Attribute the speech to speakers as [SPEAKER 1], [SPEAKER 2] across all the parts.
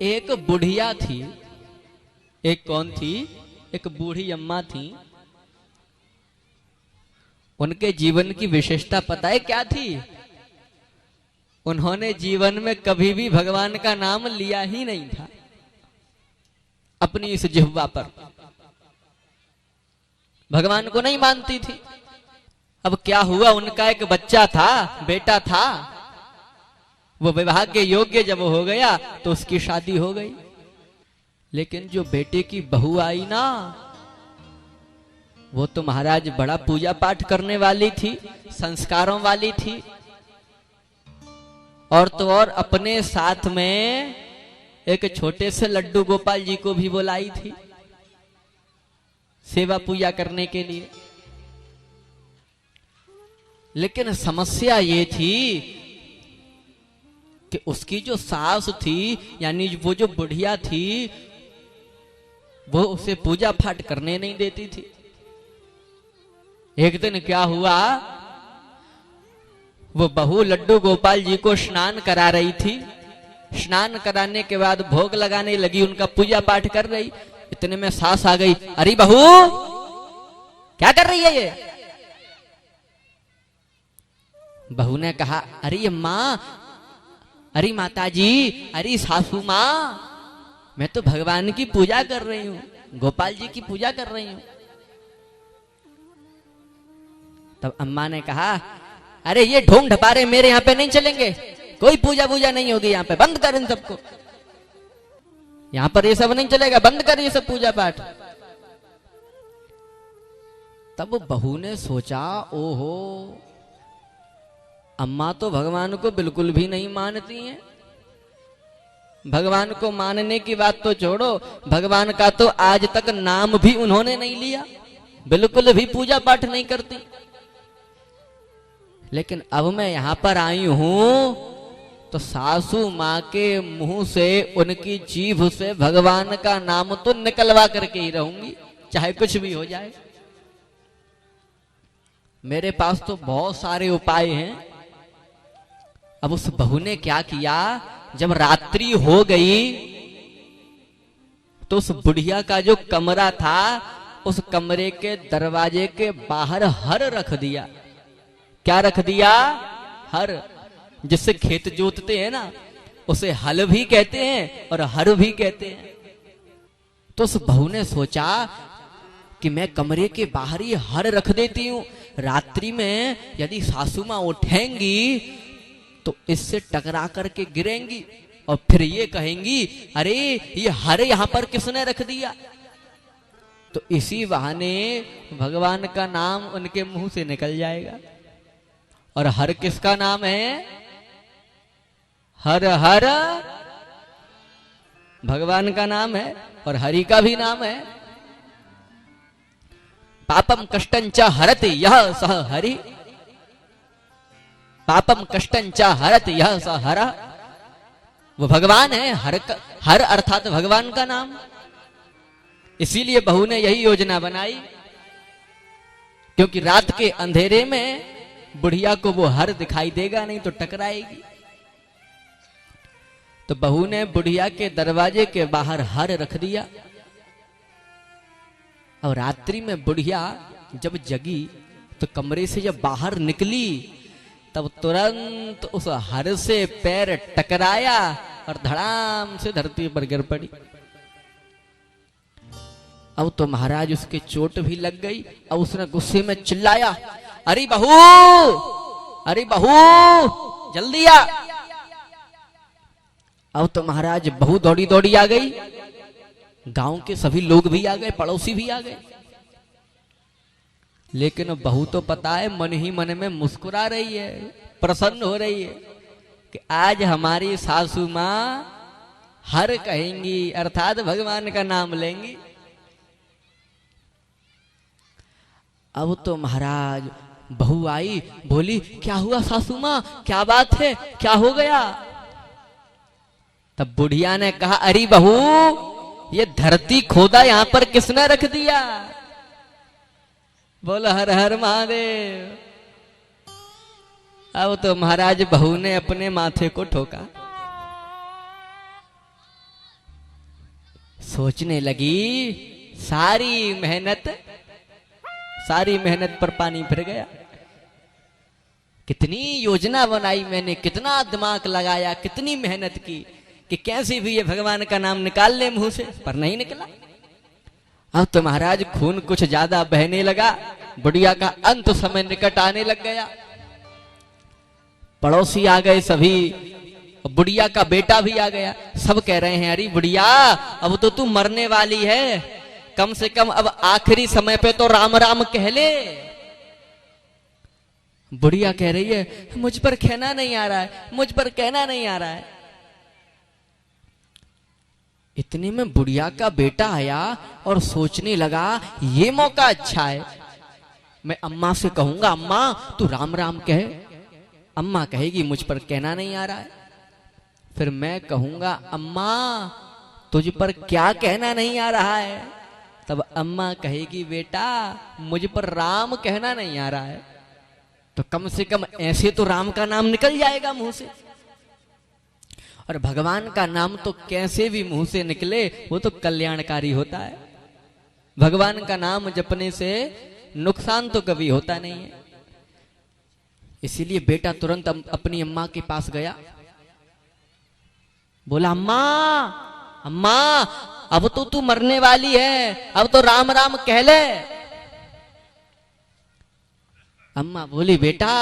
[SPEAKER 1] एक बुढ़िया थी। एक कौन थी? एक बूढ़ी अम्मा थी। उनके जीवन की विशेषता पता है क्या थी? उन्होंने जीवन में कभी भी भगवान का नाम लिया ही नहीं था अपनी इस जिह्वा पर। भगवान को नहीं मानती थी। अब क्या हुआ, उनका एक बच्चा था, बेटा था। वो विवाह के योग्य जब हो गया तो उसकी शादी हो गई। लेकिन जो बेटे की बहू आई ना, वो तो महाराज बड़ा पूजा पाठ करने वाली थी, संस्कारों वाली थी। और तो और अपने साथ में एक छोटे से लड्डू गोपाल जी को भी बुलाई थी सेवा पूजा करने के लिए। लेकिन समस्या ये थी कि उसकी जो सास थी, यानी वो जो बुढ़िया थी, वो उसे पूजा पाठ करने नहीं देती थी। एक दिन क्या हुआ, वो बहू लड्डू गोपाल जी को स्नान करा रही थी। स्नान कराने के बाद भोग लगाने लगी, उनका पूजा पाठ कर रही। इतने में सास आ गई। अरे बहू, क्या कर रही है ये? बहू ने कहा, अरे माँ, अरे माता जी, अरे सासू माँ, मैं तो भगवान की पूजा कर रही हूँ, गोपाल जी की पूजा कर रही हूँ। तब अम्मा ने कहा, अरे ये ढोंग ढपारे मेरे यहाँ पे नहीं चलेंगे, कोई पूजा पूजा नहीं होगी यहाँ पे, बंद कर इन सबको, यहाँ पर ये सब नहीं चलेगा, बंद कर ये सब पूजा पाठ। तब बहू ने सोचा, ओहो, अम्मा तो भगवान को बिल्कुल भी नहीं मानती हैं। भगवान को मानने की बात तो छोड़ो, भगवान का तो आज तक नाम भी उन्होंने नहीं लिया, बिल्कुल भी पूजा पाठ नहीं करती। लेकिन अब मैं यहां पर आई हूं तो सासू मां के मुंह से, उनकी जीभ से भगवान का नाम तो निकलवा करके ही रहूंगी, चाहे कुछ भी हो जाए। मेरे पास तो बहुत सारे उपाय हैं। अब उस बहू ने क्या किया, जब रात्रि हो गई तो उस बुढ़िया का जो कमरा था, उस कमरे के दरवाजे के बाहर हर रख दिया। क्या रख दिया? हर। जिससे खेत जोतते हैं ना, उसे हल भी कहते हैं और हर भी कहते हैं। तो उस बहू ने सोचा कि मैं कमरे के बाहर ही हर रख देती हूं, रात्रि में यदि सासू मां उठेंगी तो इससे टकरा करके गिरेंगी और फिर ये कहेंगी, अरे ये हर यहां पर किसने रख दिया। तो इसी बहाने भगवान का नाम उनके मुंह से निकल जाएगा। और हर किसका नाम है? हर हर भगवान का नाम है और हरि का भी नाम है। पापम कष्टं च हरति यह सह हरि, पापम कष्टं च हरति यह सह हर। वो भगवान है, हर अर्थात भगवान का नाम। इसीलिए बहू ने यही योजना बनाई, क्योंकि रात के अंधेरे में बुढ़िया को वो हर दिखाई देगा नहीं तो टकराएगी। तो बहू ने बुढ़िया के दरवाजे के बाहर हर रख दिया। और रात्रि में बुढ़िया जब जगी तो कमरे से जब बाहर निकली तब तुरंत उस हर से पैर टकराया और धड़ाम से धरती पर गिर पड़ी। अब तो महाराज उसके चोट भी लग गई। अब उसने गुस्से में चिल्लाया, अरे बहू, अरे बहू, जल्दी आ। अब तो महाराज बहू दौड़ी दौड़ी आ गई। गांव के सभी लोग भी आ गए, पड़ोसी भी आ गए। लेकिन बहू तो पता है मन ही मन में मुस्कुरा रही है, प्रसन्न हो रही है कि आज हमारी सासू मां हर कहेंगी, अर्थात भगवान का नाम लेंगी। अब तो महाराज बहू आई, बोली, क्या हुआ सासू मां, क्या बात है, क्या हो गया? तब बुढ़िया ने कहा, अरे बहू, ये धरती खोदा यहां पर किसने रख दिया? बोलो हर हर महादेव। अब तो महाराज बहू ने अपने माथे को ठोका। सोचने लगी सारी मेहनत पर पानी फिर गया। कितनी योजना बनाई मैंने, कितना दिमाग लगाया, कितनी मेहनत की कि कैसे भी ये भगवान का नाम निकाल ले मुंह से, पर नहीं निकला। अब तो महाराज खून कुछ ज्यादा बहने लगा, बुढ़िया का अंत समय निकट आने लग गया। पड़ोसी आ गए सभी, बुढ़िया का बेटा भी आ गया। सब कह रहे हैं अरे बुढ़िया अब तो तू मरने वाली है, कम से कम अब आखिरी समय पे तो राम राम कह ले। बुढ़िया कह रही है मुझ पर कहना नहीं आ रहा है, मुझ पर कहना नहीं आ रहा है। इतने में बुढ़िया का बेटा आया और सोचने लगा ये मौका अच्छा है, मैं अम्मा से कहूंगा अम्मा तू राम राम कहे। अम्मा कहेगी मुझ पर कहना नहीं आ रहा है। फिर मैं कहूंगा अम्मा तुझ पर क्या कहना नहीं आ रहा है। तब अम्मा कहेगी बेटा मुझ पर राम कहना नहीं आ रहा है। तो कम से कम ऐसे तो राम का नाम निकल जाएगा मुंह से। और भगवान का नाम तो कैसे भी मुंह से निकले वो तो कल्याणकारी होता है। भगवान का नाम जपने से नुकसान तो कभी होता नहीं है। इसीलिए बेटा तुरंत अपनी अम्मा के पास गया, बोला अम्मा अम्मा अब तो तू मरने वाली है, अब तो राम राम कह ले। अम्मा बोली बेटा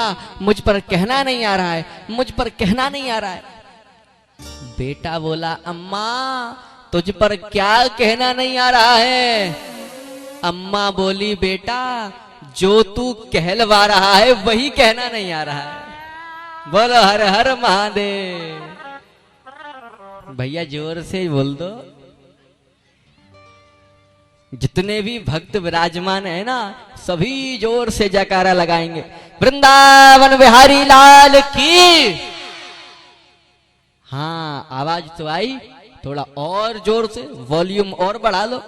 [SPEAKER 1] मुझ पर कहना नहीं आ रहा है, मुझ पर कहना नहीं आ रहा है। बेटा बोला अम्मा तुझ पर क्या कहना नहीं आ रहा है। अम्मा बोली बेटा जो तू कहलवा रहा है वही कहना नहीं आ रहा है। बोलो हर हर महादेव। भैया जोर से बोल दो। जितने भी भक्त विराजमान है ना सभी जोर से जयकारा लगाएंगे। वृंदावन बिहारी लाल की। हाँ आवाज तो आई, थोड़ा और जोर से वॉल्यूम और बढ़ा लो।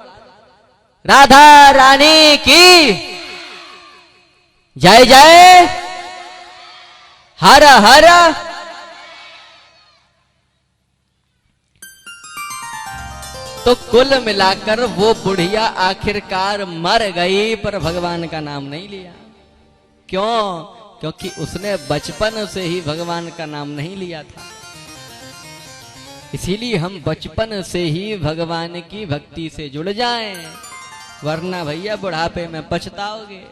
[SPEAKER 1] राधा रानी की जय जय। हर हर। तो कुल मिलाकर वो बुढ़िया आखिरकार मर गई पर भगवान का नाम नहीं लिया। क्यों? क्योंकि उसने बचपन से ही भगवान का नाम नहीं लिया था। इसीलिए हम बचपन से ही भगवान की भक्ति से जुड़ जाएं, वरना भैया बुढ़ापे में पछताओगे।